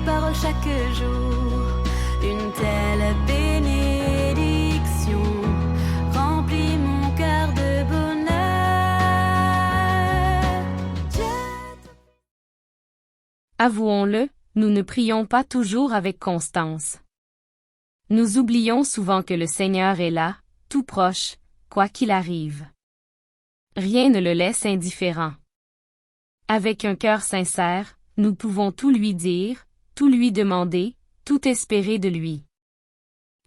parole chaque jour. Une telle bénédiction remplit mon cœur de bonheur. Avouons-le, nous ne prions pas toujours avec constance. Nous oublions souvent que le Seigneur est là, tout proche, quoi qu'il arrive. Rien ne le laisse indifférent. Avec un cœur sincère, nous pouvons tout lui dire, tout lui demander, tout espérer de lui.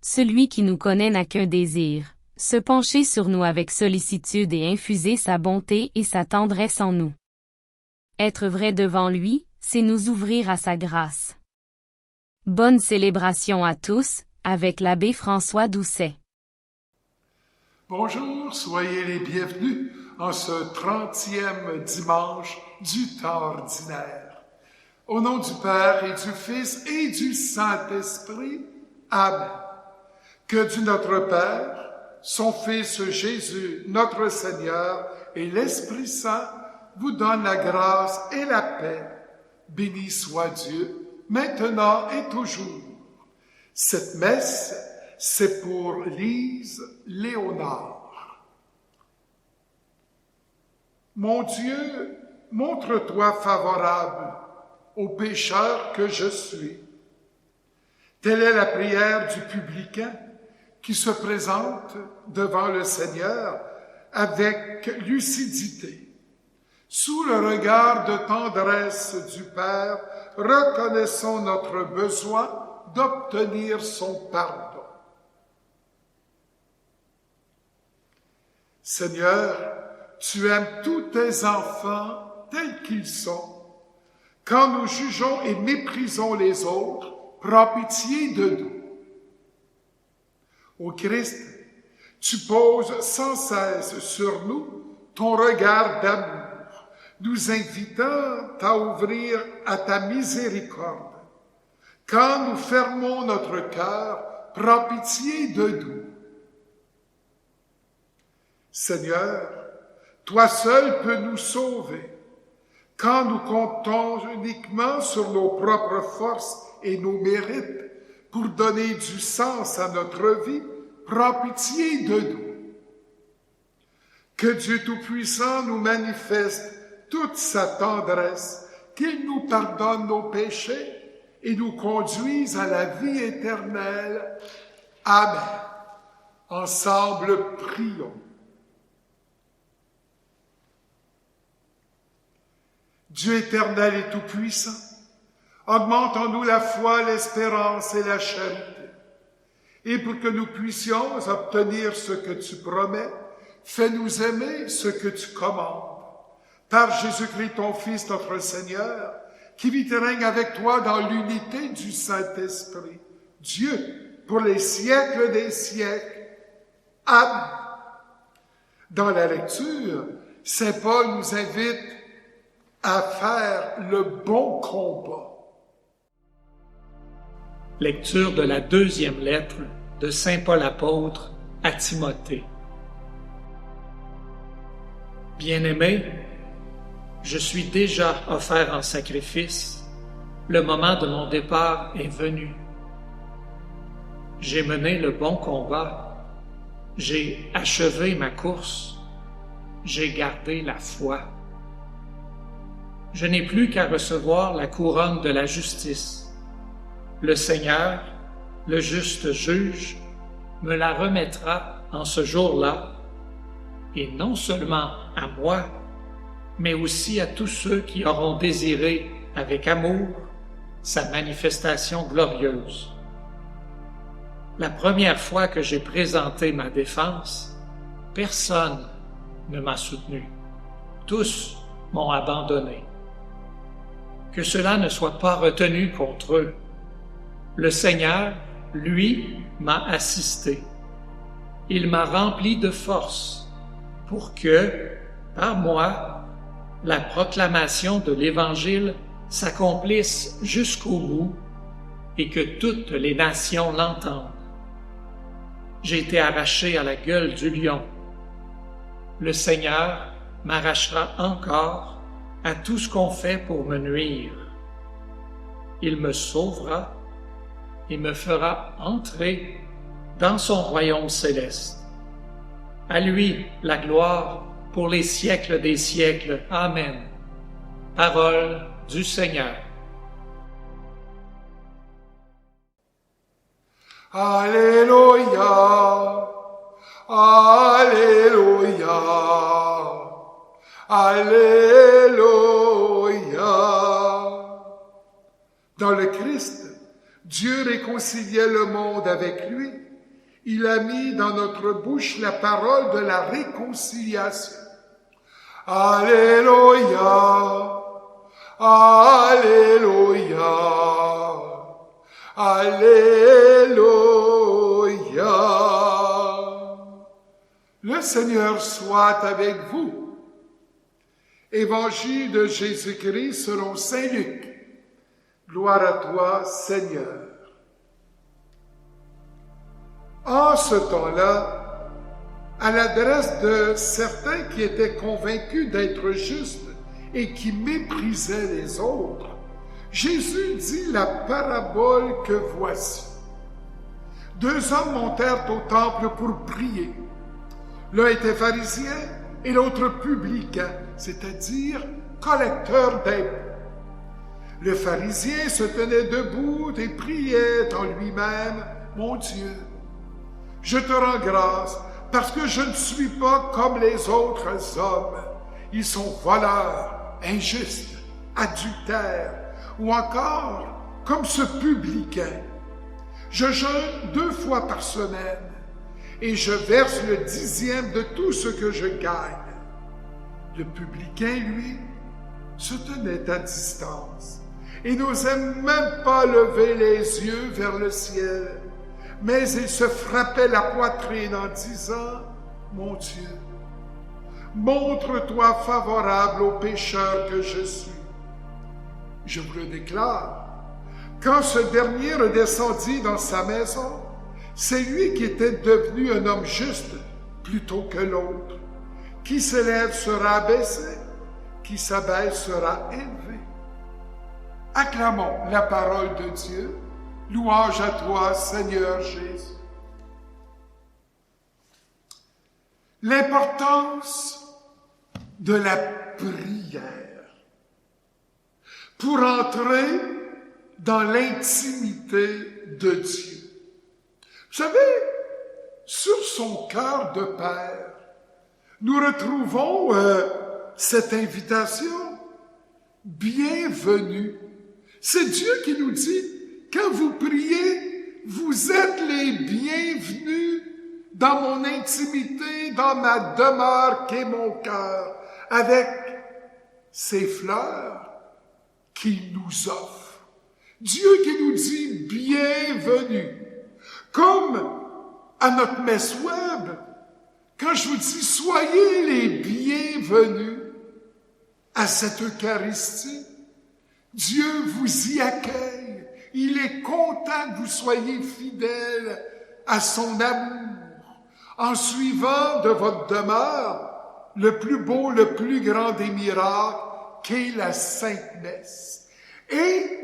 Celui qui nous connaît n'a qu'un désir, se pencher sur nous avec sollicitude et infuser sa bonté et sa tendresse en nous. Être vrai devant lui, c'est nous ouvrir à sa grâce. Bonne célébration à tous, avec l'abbé François Doucet. Bonjour, soyez les bienvenus en ce 30e dimanche du temps ordinaire. Au nom du Père et du Fils et du Saint-Esprit, Amen. Que Dieu notre Père, son Fils Jésus, notre Seigneur et l'Esprit Saint vous donnent la grâce et la paix. Béni soit Dieu, maintenant et toujours. Cette messe, c'est pour Lise Léonard. Mon Dieu, montre-toi favorable au pécheur que je suis. Telle est la prière du publicain qui se présente devant le Seigneur avec lucidité. Sous le regard de tendresse du Père, reconnaissons notre besoin d'obtenir son pardon. Seigneur, tu aimes tous tes enfants tels qu'ils sont. Quand nous jugeons et méprisons les autres, prends pitié de nous. Ô Christ, tu poses sans cesse sur nous ton regard d'amour, nous invitant à ouvrir à ta miséricorde. Quand nous fermons notre cœur, prends pitié de nous. Seigneur, toi seul peux nous sauver. Quand nous comptons uniquement sur nos propres forces et nos mérites pour donner du sens à notre vie, prends pitié de nous. Que Dieu Tout-Puissant nous manifeste toute sa tendresse, qu'il nous pardonne nos péchés et nous conduise à la vie éternelle. Amen. Ensemble, prions. Dieu éternel et tout-puissant, augmente en nous la foi, l'espérance et la charité. Et pour que nous puissions obtenir ce que tu promets, fais-nous aimer ce que tu commandes. Par Jésus-Christ, ton Fils, notre Seigneur, qui vit et règne avec toi dans l'unité du Saint-Esprit, Dieu, pour les siècles des siècles. Amen. Dans la lecture, Saint Paul nous invite à faire le bon combat. Lecture de la deuxième lettre de Saint Paul apôtre à Timothée. Bien-aimé, je suis déjà offert en sacrifice, le moment de mon départ est venu. J'ai mené le bon combat, j'ai achevé ma course, j'ai gardé la foi. Je n'ai plus qu'à recevoir la couronne de la justice. Le Seigneur, le juste juge, me la remettra en ce jour-là, et non seulement à moi, mais aussi à tous ceux qui auront désiré avec amour sa manifestation glorieuse. La première fois que j'ai présenté ma défense, personne ne m'a soutenu. Tous m'ont abandonné. Que cela ne soit pas retenu contre eux. Le Seigneur, lui, m'a assisté. Il m'a rempli de force pour que, par moi, la proclamation de l'Évangile s'accomplisse jusqu'au bout et que toutes les nations l'entendent. J'ai été arraché à la gueule du lion. Le Seigneur m'arrachera encore à tout ce qu'on fait pour me nuire. il me sauvera et me fera entrer dans son royaume céleste. À lui la gloire pour les siècles des siècles. Amen. Parole du Seigneur. Alléluia, Alléluia, Alléluia. Dans le Christ, Dieu réconciliait le monde avec lui. Il a mis dans notre bouche la parole de la réconciliation. Alléluia, Alléluia, Alléluia. Le Seigneur soit avec vous. Évangile de Jésus-Christ selon saint Luc. Gloire à toi, Seigneur. En ce temps-là, à l'adresse de certains qui étaient convaincus d'être justes et qui méprisaient les autres, Jésus dit la parabole que voici. 2 hommes montèrent au temple pour prier. L'un était pharisien et l'autre publicain, c'est-à-dire collecteur d'impôts. Le pharisien se tenait debout et priait en lui-même, « Mon Dieu, je te rends grâce parce que je ne suis pas comme les autres hommes. Ils sont voleurs, injustes, adultères, ou encore comme ce publicain. Je jeûne 2 fois par semaine et je verse le 10e de tout ce que je gagne. » Le publicain, lui, se tenait à distance et n'osait même pas lever les yeux vers le ciel, mais il se frappait la poitrine en disant, « Mon Dieu, montre-toi favorable au pécheur que je suis. » Je vous le déclare, quand ce dernier redescendit dans sa maison, c'est lui qui était devenu un homme juste plutôt que l'autre. Qui s'élève sera abaissé, qui s'abaisse sera élevé. Acclamons la parole de Dieu. Louange à toi, Seigneur Jésus. L'importance de la prière pour entrer dans l'intimité de Dieu. Vous savez, sur son cœur de Père, nous retrouvons cette invitation. Bienvenue. C'est Dieu qui nous dit, quand vous priez, vous êtes les bienvenus dans mon intimité, dans ma demeure qu'est mon cœur, avec ces fleurs qu'il nous offre. Dieu qui nous dit bienvenue. Comme à notre messe web, quand je vous dis soyez les bienvenus à cette Eucharistie, Dieu vous y accueille. Il est content que vous soyez fidèles à son amour en suivant de votre demeure le plus beau, le plus grand des miracles qu'est la Sainte Messe. Et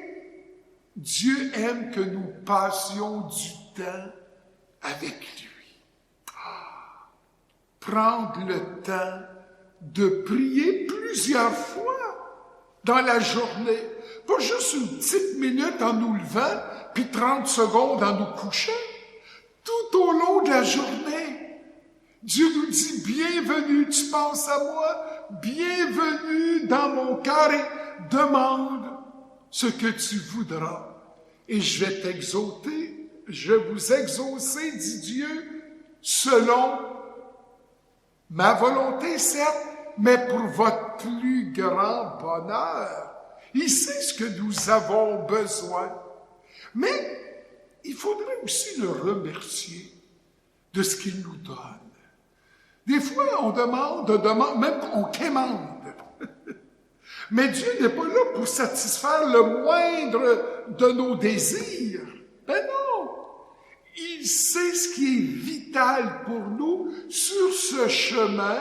Dieu aime que nous passions du temps avec lui. Prendre le temps de prier plusieurs fois dans la journée. Pas juste une petite minute en nous levant, puis 30 secondes en nous couchant. Tout au long de la journée, Dieu nous dit, bienvenue, tu penses à moi, bienvenue dans mon cœur et demande ce que tu voudras. Et je vais t'exaucer, je vais vous exaucer, dit Dieu, selon ma volonté, certes, mais pour votre plus grand bonheur. Il sait ce que nous avons besoin. Mais il faudrait aussi le remercier de ce qu'il nous donne. Des fois, on demande, même on quémande. Mais Dieu n'est pas là pour satisfaire le moindre de nos désirs. Ben non! Il sait ce qui est vital pour nous sur ce chemin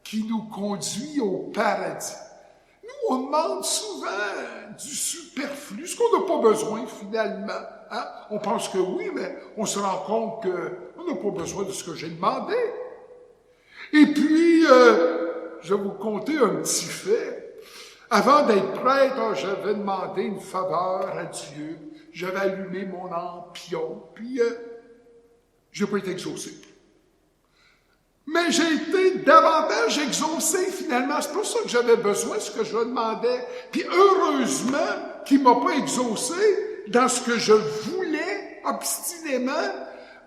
qui nous conduit au paradis. Nous, On demande souvent du superflu, ce qu'on n'a pas besoin finalement. Hein? On pense que oui, mais on se rend compte qu'on n'a pas besoin de ce que j'ai demandé. Et puis, je vais vous conter un petit fait. Avant d'être prêtre, j'avais demandé une faveur à Dieu. J'avais allumé mon lampion, puis je n'ai pas été exaucé. Mais j'ai été davantage exaucé, finalement. C'est pour ça que j'avais besoin de ce que je demandais. Puis heureusement qu'il ne m'a pas exaucé dans ce que je voulais, obstinément,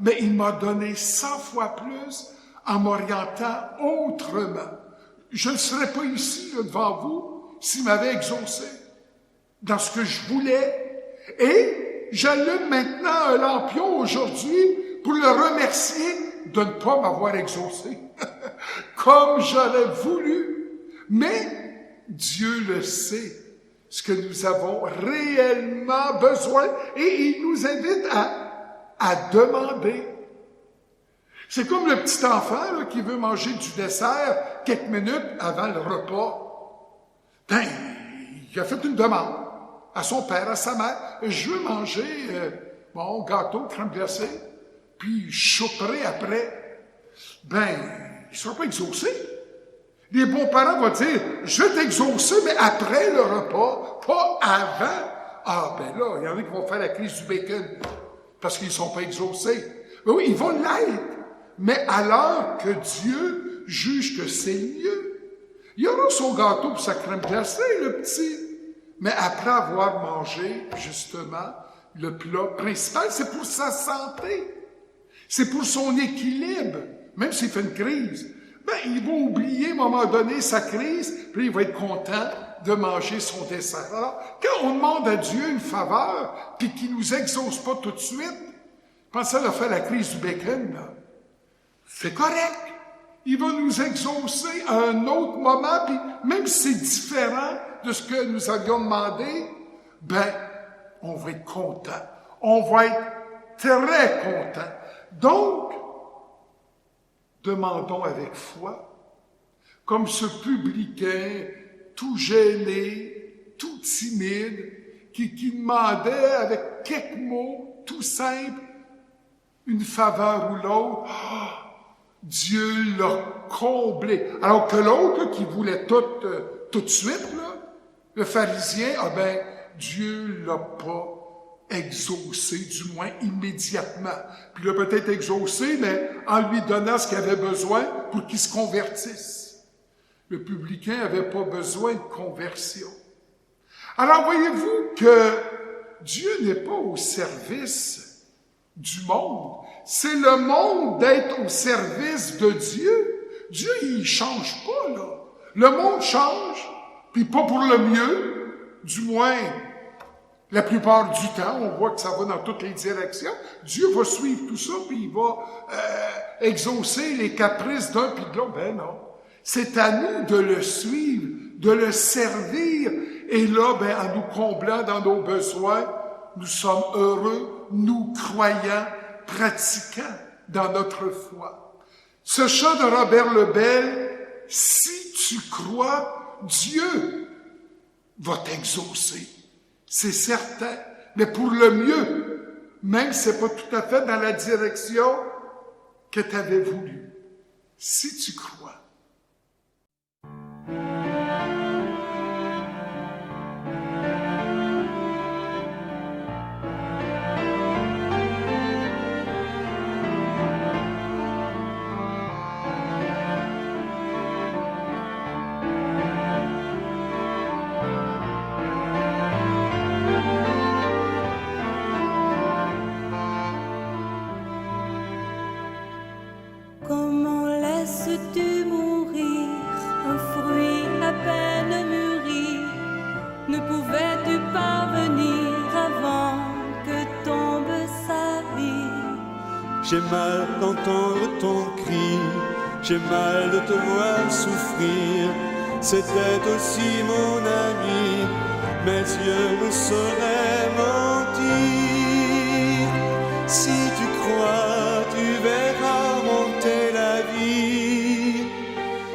mais il m'a donné 100 fois plus en m'orientant autrement. Je ne serais pas ici, là, devant vous, s'il m'avait exaucé dans ce que je voulais. Et j'allume maintenant un lampion aujourd'hui pour le remercier de ne pas m'avoir exaucé, comme j'aurais voulu. Mais Dieu le sait, ce que nous avons réellement besoin, et il nous invite à demander. C'est comme le petit enfant là, qui veut manger du dessert quelques minutes avant le repas. Ben, il a fait une demande à son père, à sa mère. Je veux manger mon gâteau, crème glacée, puis je souperai après. Ben, il ne sera pas exaucé. Les bons parents vont dire, je vais t'exaucer, mais après le repas, pas avant. Ah, ben là, il y en a qui vont faire la crise du bacon parce qu'ils ne sont pas exaucés. Ben oui, ils vont l'être. Mais alors que Dieu juge que c'est mieux, il aura son gâteau pour sa crème glacée, le petit. Mais après avoir mangé, justement, le plat principal, c'est pour sa santé. C'est pour son équilibre. Même s'il fait une crise, ben, il va oublier à un moment donné sa crise, puis il va être content de manger son dessert. Alors, quand on demande à Dieu une faveur, puis qu'il nous exauce pas tout de suite, pensez à faire la crise du bacon, là. C'est correct. Il va nous exaucer à un autre moment, puis même si c'est différent de ce que nous avions demandé, ben, on va être content. On va être très content. Donc, demandons avec foi, comme ce publicain tout gêné, tout timide, qui demandait avec quelques mots tout simples une faveur ou l'autre. Oh, Dieu l'a comblé. Alors que l'autre, là, qui voulait tout de suite, là, le pharisien, ah ben, Dieu l'a pas exaucé, du moins immédiatement. Puis il a peut-être exaucé, mais en lui donnant ce qu'il avait besoin pour qu'il se convertisse. Le publicain n'avait pas besoin de conversion. Alors voyez-vous que Dieu n'est pas au service du monde. C'est le monde d'être au service de Dieu. Dieu, il change pas, là. Le monde change, puis pas pour le mieux, du moins la plupart du temps, on voit que ça va dans toutes les directions. Dieu va suivre tout ça, puis il va exaucer les caprices d'un puis de l'autre. Ben non. C'est à nous de le suivre, de le servir. Et là, ben, en nous comblant dans nos besoins, nous sommes heureux, nous croyants, pratiquants dans notre foi. Ce chant de Robert Lebel, si tu crois, Dieu va t'exaucer. C'est certain, mais pour le mieux, même si c'est pas tout à fait dans la direction que tu avais voulu. Si tu crois. Comment laisses-tu mourir un fruit à peine mûri? Ne pouvais-tu parvenir avant que tombe sa vie? J'ai mal d'entendre ton cri, j'ai mal de te voir souffrir. C'était aussi mon ami, mes yeux ne sauraient mentir. Si tu crois, tu verras monter la vie.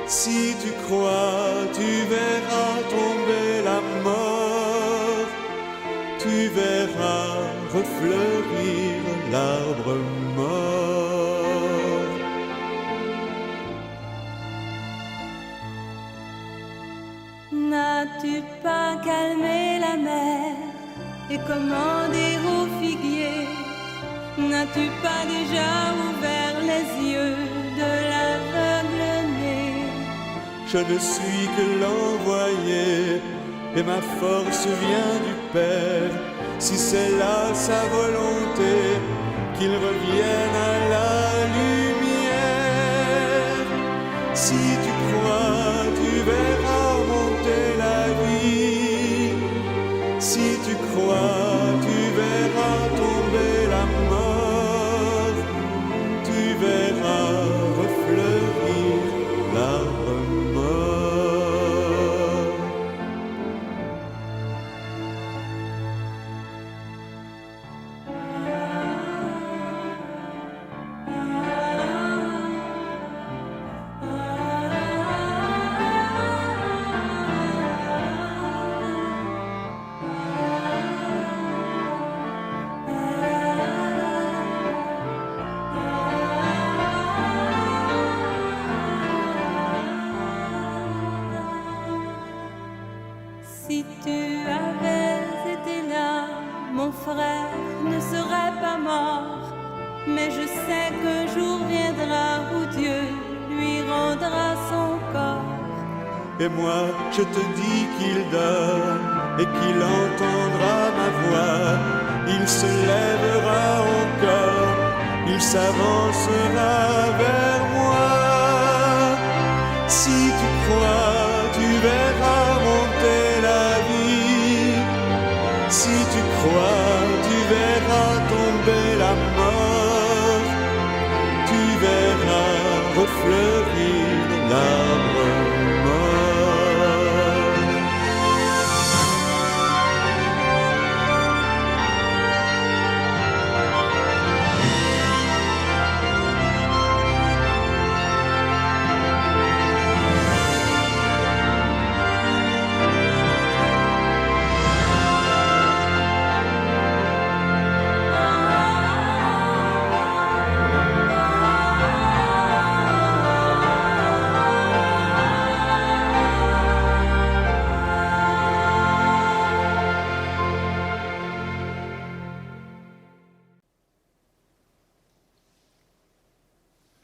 Si tu crois, tu verras tomber fleurir l'arbre mort. N'as-tu pas calmé la mer et commandé aux figuiers? N'as-tu pas déjà ouvert les yeux de l'aveugle-né? Je ne suis que l'envoyé, et ma force vient du Père. Si c'est là sa volonté, qu'il revienne à la lumière. Si tu crois, tu verras monter la vie. Si tu crois, tu verras tomber la mort. Tu verras refleurir l'arbre mort. Si tu avais été là, mon frère ne serait pas mort. Mais je sais qu'un jour viendra où Dieu lui rendra son corps. Et moi, je te dis qu'il dort et qu'il entendra ma voix. Il se lèvera encore, il s'avancera vers moi. Si tu crois, tu verras monter la vie. Si tu crois, tu verras tomber la mort. Tu verras refleurir l'arbre mort.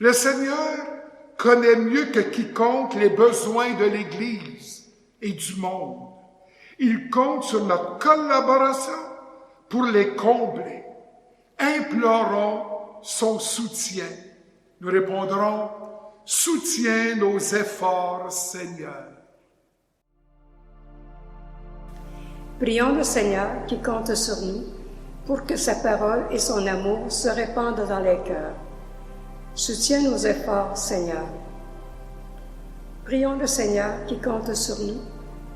Le Seigneur connaît mieux que quiconque les besoins de l'Église et du monde. Il compte sur notre collaboration pour les combler. Implorons son soutien. Nous répondrons, soutiens nos efforts, Seigneur. Prions le Seigneur qui compte sur nous pour que sa parole et son amour se répandent dans les cœurs. Soutiens nos efforts, Seigneur. Prions le Seigneur qui compte sur nous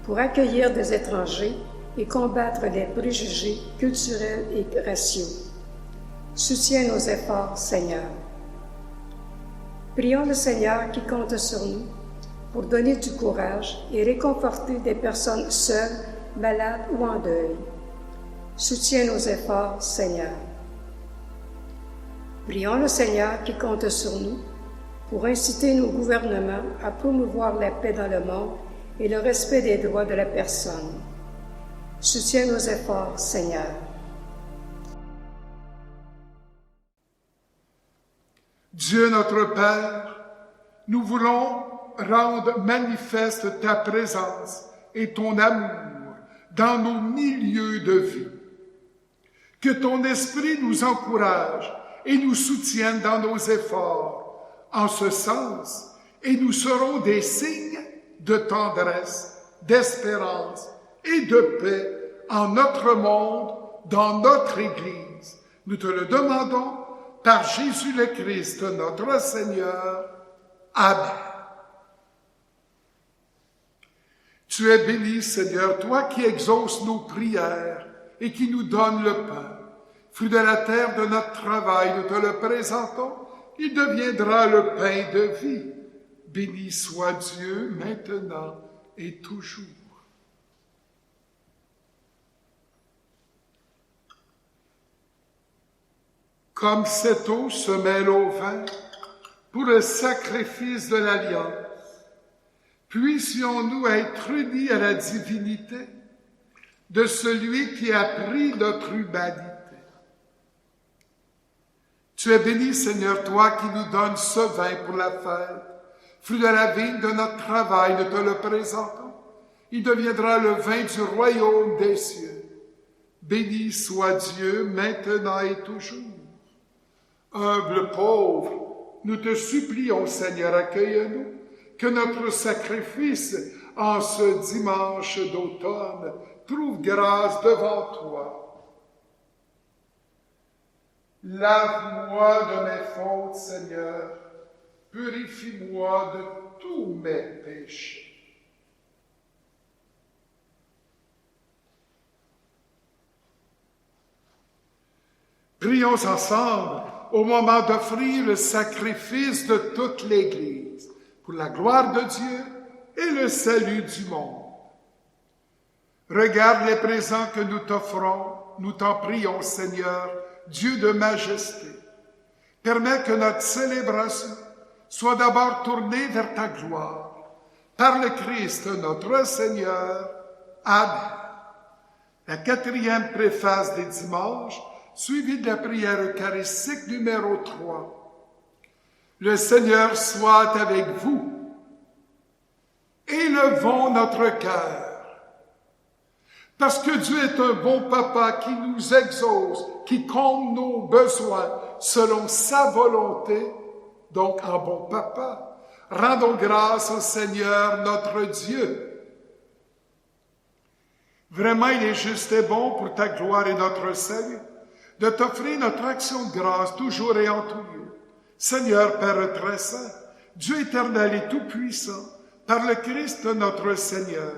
pour accueillir des étrangers et combattre les préjugés culturels et raciaux. Soutiens nos efforts, Seigneur. Prions le Seigneur qui compte sur nous pour donner du courage et réconforter des personnes seules, malades ou en deuil. Soutiens nos efforts, Seigneur. Prions le Seigneur qui compte sur nous pour inciter nos gouvernements à promouvoir la paix dans le monde et le respect des droits de la personne. Soutiens nos efforts, Seigneur. Dieu notre Père, nous voulons rendre manifeste ta présence et ton amour dans nos milieux de vie. Que ton esprit nous encourage et nous soutienne dans nos efforts en ce sens, et nous serons des signes de tendresse, d'espérance et de paix en notre monde, dans notre Église. Nous te le demandons par Jésus le Christ, notre Seigneur. Amen. Tu es béni, Seigneur, toi qui exauces nos prières et qui nous donnes le pain. Fruit de la terre de notre travail, nous te le présentons. Il deviendra le pain de vie. Béni soit Dieu maintenant et toujours. Comme cette eau se mêle au vin pour le sacrifice de l'alliance, puissions-nous être unis à la divinité de celui qui a pris notre humanité. Tu es béni, Seigneur, toi qui nous donnes ce vin pour la fête, fruit de la vigne de notre travail, nous te le présentons. Il deviendra le vin du royaume des cieux. Béni soit Dieu, maintenant et toujours. Humble pauvre, nous te supplions, Seigneur, accueille-nous, que notre sacrifice en ce dimanche d'automne trouve grâce devant toi. Lave-moi de mes fautes, Seigneur, purifie-moi de tous mes péchés. Prions ensemble au moment d'offrir le sacrifice de toute l'Église pour la gloire de Dieu et le salut du monde. Regarde les présents que nous t'offrons, nous t'en prions, Seigneur, Dieu de majesté. Permets que notre célébration soit d'abord tournée vers ta gloire. Par le Christ, notre Seigneur. Amen. La 4e préface des dimanches, suivie de la prière eucharistique numéro 3. Le Seigneur soit avec vous. Élevons notre cœur. Parce que Dieu est un bon papa qui nous exauce, qui comble nos besoins selon sa volonté, donc en bon papa. Rendons grâce au Seigneur notre Dieu. Vraiment, il est juste et bon pour ta gloire et notre salut de t'offrir notre action de grâce toujours et en tout lieu. Seigneur Père très saint, Dieu éternel et tout-puissant, par le Christ notre Seigneur,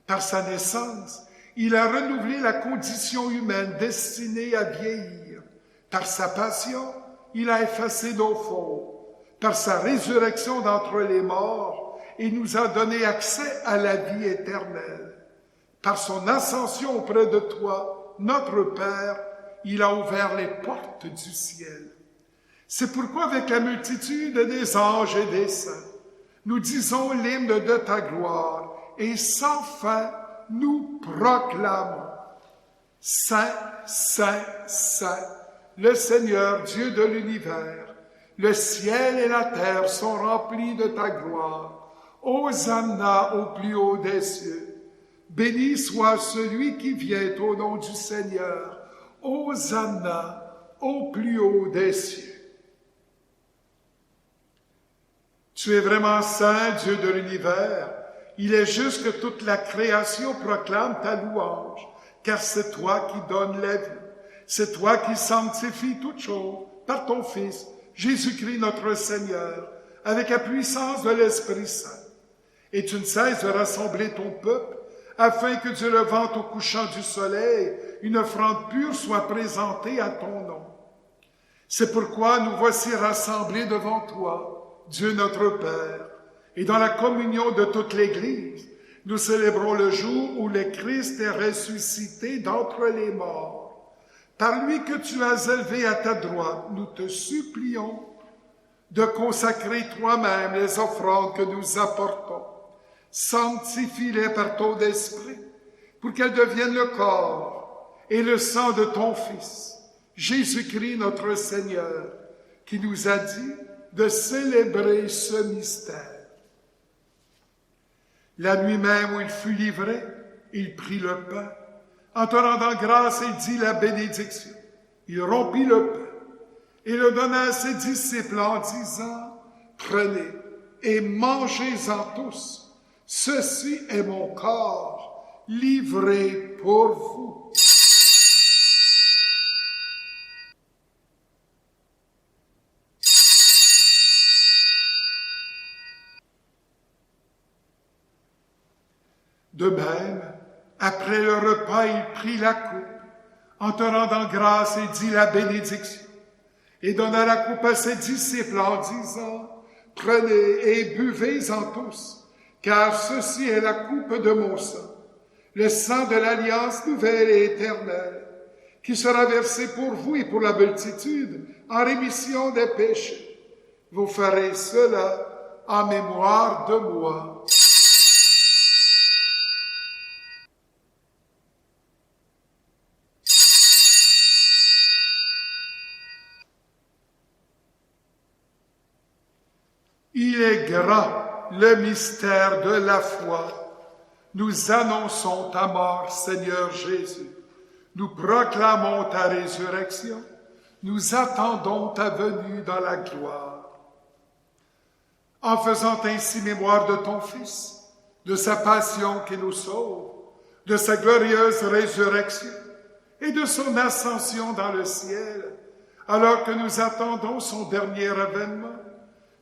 par sa naissance, il a renouvelé la condition humaine destinée à vieillir. Par sa passion, il a effacé nos fautes. Par sa résurrection d'entre les morts, il nous a donné accès à la vie éternelle. Par son ascension auprès de toi, notre Père, il a ouvert les portes du ciel. C'est pourquoi avec la multitude des anges et des saints, nous disons l'hymne de ta gloire et sans fin nous proclamons. Saint, Saint, Saint, le Seigneur Dieu de l'univers, le ciel et la terre sont remplis de ta gloire. Hosanna au plus haut des cieux. Béni soit celui qui vient au nom du Seigneur. Hosanna au plus haut des cieux. Tu es vraiment saint, Dieu de l'univers. Il est juste que toute la création proclame ta louange, car c'est toi qui donnes la vie. C'est toi qui sanctifies toutes choses par ton Fils, Jésus-Christ notre Seigneur, avec la puissance de l'Esprit Saint. Et tu ne cesses de rassembler ton peuple, afin que du levant au couchant du soleil, une offrande pure soit présentée à ton nom. C'est pourquoi nous voici rassemblés devant toi, Dieu notre Père, et dans la communion de toute l'Église, nous célébrons le jour où le Christ est ressuscité d'entre les morts. Par lui que tu as élevé à ta droite, nous te supplions de consacrer toi-même les offrandes que nous apportons. Sanctifie-les par ton esprit, pour qu'elles deviennent le corps et le sang de ton Fils, Jésus-Christ notre Seigneur, qui nous a dit de célébrer ce mystère. La nuit même où il fut livré, il prit le pain. En te rendant grâce, il dit la bénédiction. Il rompit le pain et le donna à ses disciples en disant, « Prenez et mangez-en tous. Ceci est mon corps, livré pour vous. » De même, après le repas, il prit la coupe, en te rendant grâce, et dit la bénédiction, et donna la coupe à ses disciples en disant, « Prenez et buvez-en tous, car ceci est la coupe de mon sang, le sang de l'alliance nouvelle et éternelle, qui sera versé pour vous et pour la multitude en rémission des péchés. Vous ferez cela en mémoire de moi. Il est grand, le mystère de la foi. Nous annonçons ta mort, Seigneur Jésus. Nous proclamons ta résurrection. Nous attendons ta venue dans la gloire. En faisant ainsi mémoire de ton Fils, de sa passion qui nous sauve, de sa glorieuse résurrection et de son ascension dans le ciel, alors que nous attendons son dernier avènement,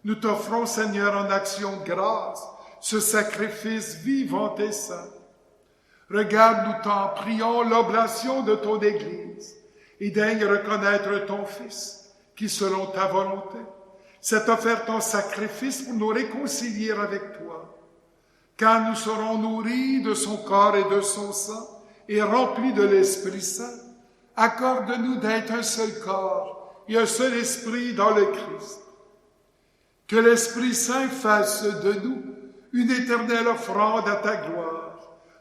nous t'offrons, Seigneur, en action de grâce, ce sacrifice vivant et saint. Regarde, nous t'en prions, l'oblation de ton Église, et daigne reconnaître ton Fils, qui, selon ta volonté, s'est offert ton sacrifice pour nous réconcilier avec toi. Quand nous serons nourris de son corps et de son sang, et remplis de l'Esprit Saint, accorde-nous d'être un seul corps et un seul esprit dans le Christ. Que l'Esprit Saint fasse de nous une éternelle offrande à ta gloire,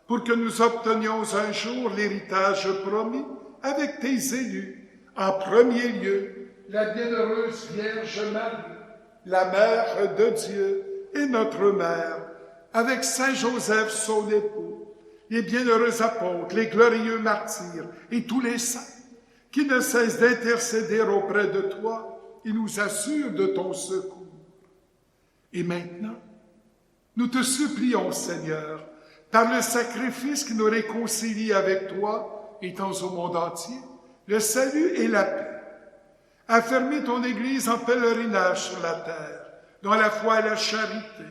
pour que nous obtenions un jour l'héritage promis avec tes élus, en premier lieu, la bienheureuse Vierge Marie, la Mère de Dieu et notre Mère, avec Saint Joseph, son époux, les bienheureux apôtres, les glorieux martyrs et tous les saints, qui ne cessent d'intercéder auprès de toi et nous assurent de ton secours. Et maintenant, nous te supplions, Seigneur, par le sacrifice qui nous réconcilie avec toi, étant au monde entier, le salut et la paix. Affermis ton Église en pèlerinage sur la terre, dans la foi et la charité,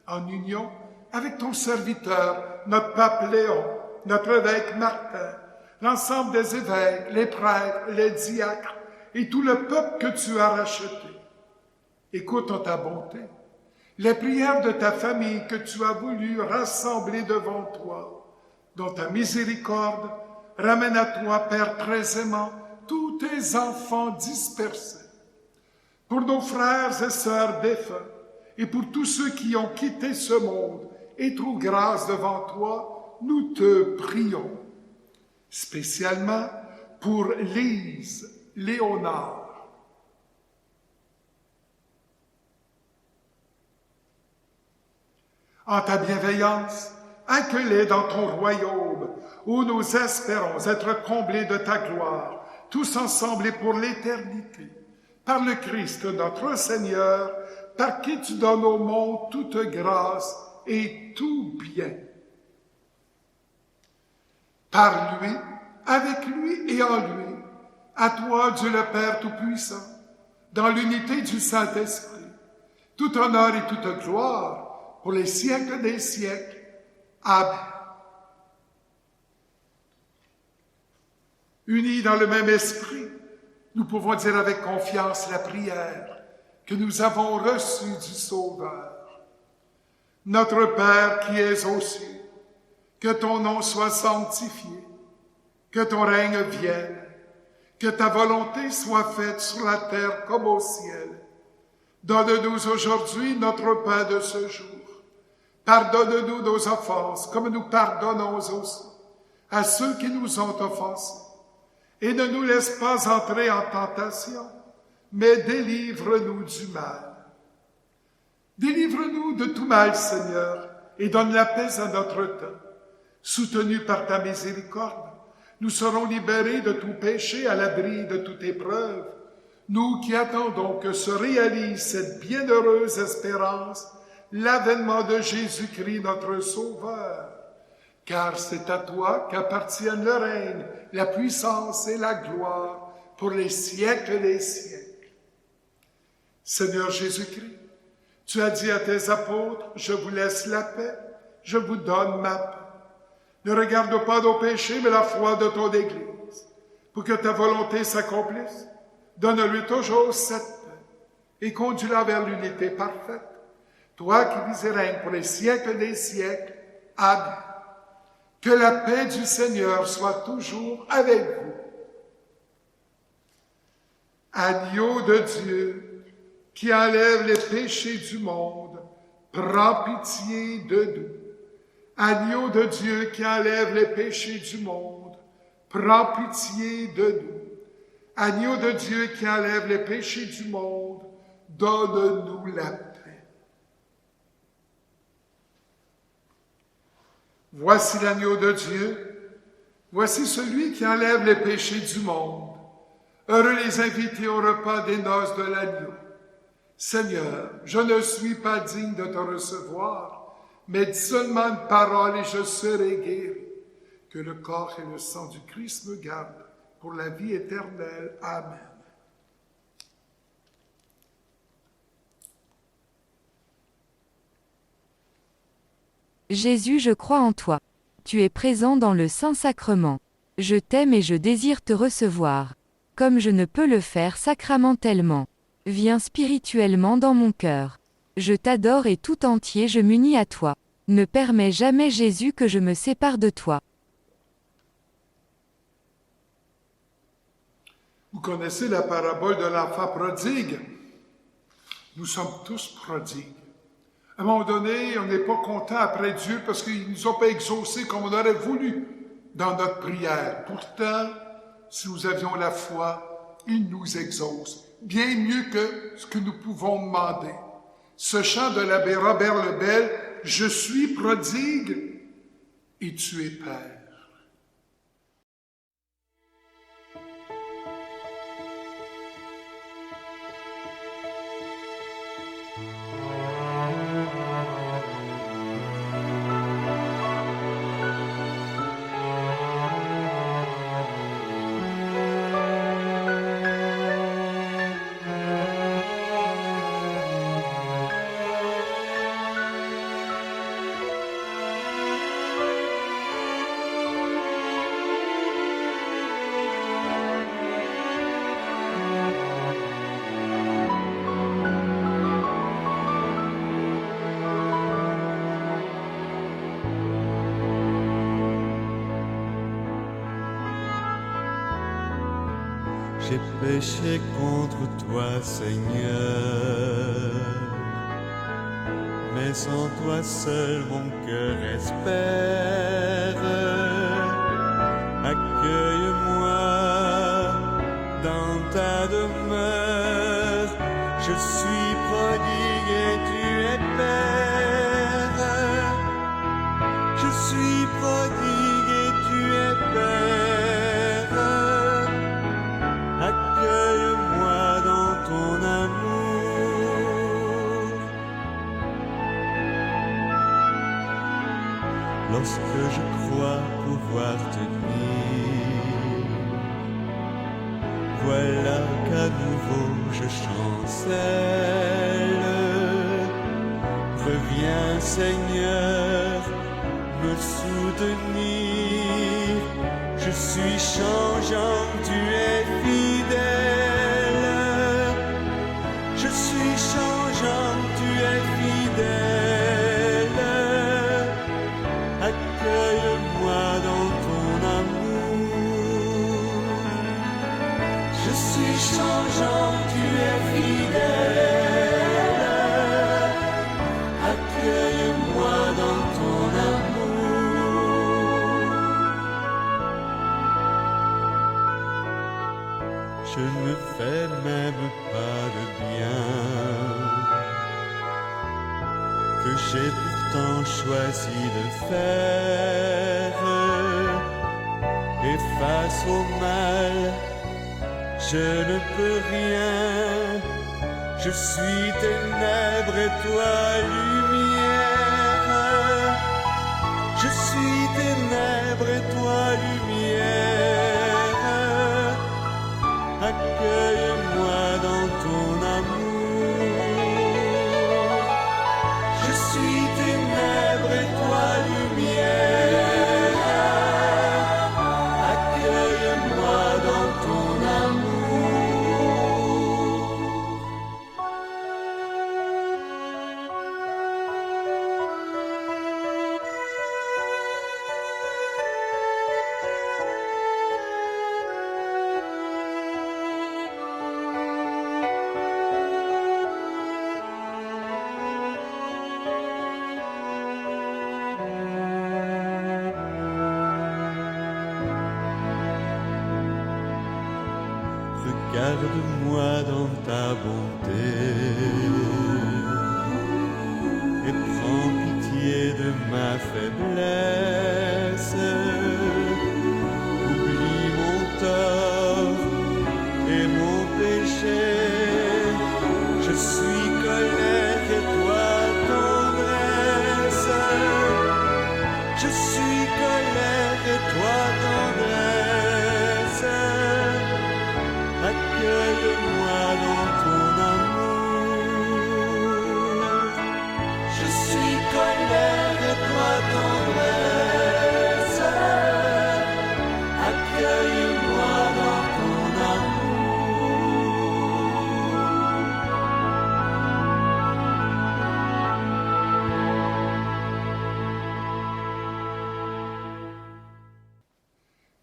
en union avec ton serviteur, notre pape Léon, notre évêque Martin, l'ensemble des évêques, les prêtres, les diacres et tout le peuple que tu as racheté. Écoute en ta bonté les prières de ta famille que tu as voulu rassembler devant toi. Dans ta miséricorde, ramène à toi, Père très aimant, tous tes enfants dispersés. Pour nos frères et sœurs défunts, et pour tous ceux qui ont quitté ce monde et trouvent grâce devant toi, nous te prions. Spécialement pour Lise, Léonard, en ta bienveillance, accueille-les dans ton royaume, où nous espérons être comblés de ta gloire, tous ensemble et pour l'éternité, par le Christ notre Seigneur, par qui tu donnes au monde toute grâce et tout bien. Par lui, avec lui et en lui, à toi, Dieu le Père Tout-Puissant, dans l'unité du Saint-Esprit, tout honneur et toute gloire, pour les siècles des siècles. Amen. Unis dans le même esprit, nous pouvons dire avec confiance la prière que nous avons reçue du Sauveur. Notre Père qui es aux cieux, que ton nom soit sanctifié, que ton règne vienne, que ta volonté soit faite sur la terre comme au ciel. Donne-nous aujourd'hui notre pain de ce jour. Pardonne-nous nos offenses, comme nous pardonnons aussi à ceux qui nous ont offensés. Et ne nous laisse pas entrer en tentation, mais délivre-nous du mal. Délivre-nous de tout mal, Seigneur, et donne la paix à notre temps. Soutenus par ta miséricorde, nous serons libérés de tout péché à l'abri de toute épreuve, nous qui attendons que se réalise cette bienheureuse espérance, l'avènement de Jésus-Christ, notre Sauveur. Car c'est à toi qu'appartiennent le règne, la puissance et la gloire pour les siècles des siècles. Seigneur Jésus-Christ, tu as dit à tes apôtres, je vous laisse la paix, je vous donne ma paix. Ne regarde pas nos péchés, mais la foi de ton Église. Pour que ta volonté s'accomplisse, donne-lui toujours cette paix et conduis-la vers l'unité parfaite. Toi qui vis et règnes pour les siècles des siècles. Amen. Que la paix du Seigneur soit toujours avec vous. Agneau de Dieu, qui enlève les péchés du monde, prends pitié de nous. Agneau de Dieu qui enlève les péchés du monde, prends pitié de nous. Agneau de Dieu qui enlève les péchés du monde, donne-nous la paix. Voici l'agneau de Dieu, voici celui qui enlève les péchés du monde. Heureux les invités au repas des noces de l'agneau. Seigneur, je ne suis pas digne de te recevoir, mais dis seulement une parole et je serai guéri. Que le corps et le sang du Christ me gardent pour la vie éternelle. Amen. Jésus, je crois en toi. Tu es présent dans le Saint-Sacrement. Je t'aime et je désire te recevoir. Comme je ne peux le faire sacramentellement. Viens spirituellement dans mon cœur. Je t'adore et tout entier je m'unis à toi. Ne permets jamais, Jésus, que je me sépare de toi. Vous connaissez la parabole de l'enfant prodigue? Nous sommes tous prodigues. À un moment donné, on n'est pas content après Dieu parce qu'il ne nous a pas exaucés comme on aurait voulu dans notre prière. Pourtant, si nous avions la foi, il nous exauce, bien mieux que ce que nous pouvons demander. Ce chant de l'abbé Robert Lebel, « Je suis prodigue et tu es père ». J'ai péché contre toi, Seigneur, mais en toi seul mon cœur espère. Accueille-moi dans ta demeure, je suis prodigue et tu es père. Je suis prodigue et tu es père. Accueille-moi dans ton amour. Lorsque je crois pouvoir tenir, voilà qu'à nouveau je chancelle. Reviens, Seigneur, me soutenir. Je suis changeant, tu es fidèle. Je suis changeant, tu es fidèle. Accueille-moi dans ton amour. Je suis changeant, tu es fidèle. Accueille-moi dans ton amour. Je ne fais même pas le bien que j'ai pourtant choisi de faire. Et face au mal, je ne peux rien. Je suis ténèbres et toi lumière. Je suis ténèbres et toi lumière. Accueille-moi dans ton amour. Je suis ténèbres et toi lumière. Accueille-moi dans ton amour. garde-moi dans ta bonté et prends pitié de ma faiblesse. Oublie mon tort et mon péché. Je suis colère et toi tendresse. Je suis colère et toi tendresse. Accueille-moi dans ton amour. Je suis colère et toi tendresse. Accueille-moi dans ton amour.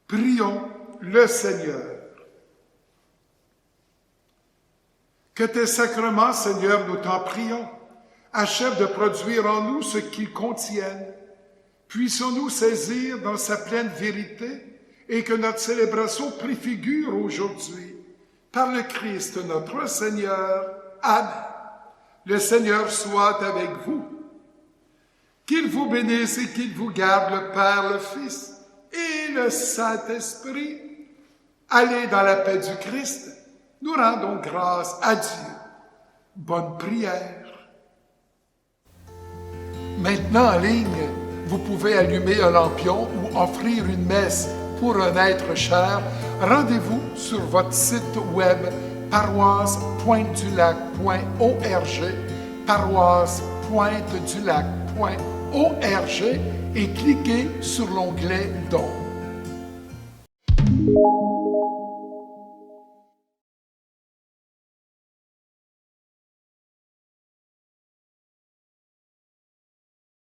Prions le Seigneur. Que tes sacrements, Seigneur, nous t'en prions, achèvent de produire en nous ce qu'ils contiennent. Puissons-nous saisir dans sa pleine vérité et que notre célébration préfigure aujourd'hui, par le Christ notre Seigneur. Amen. Le Seigneur soit avec vous. Qu'il vous bénisse et qu'il vous garde, le Père, le Fils et le Saint-Esprit. Allez dans la paix du Christ. Nous rendons grâce à Dieu. Bonne prière. Maintenant en ligne, vous pouvez allumer un lampion ou offrir une messe pour un être cher. Rendez-vous sur votre site web paroisse-pointe-du-lac.org, paroisse-pointe-du-lac.org et cliquez sur l'onglet Dons.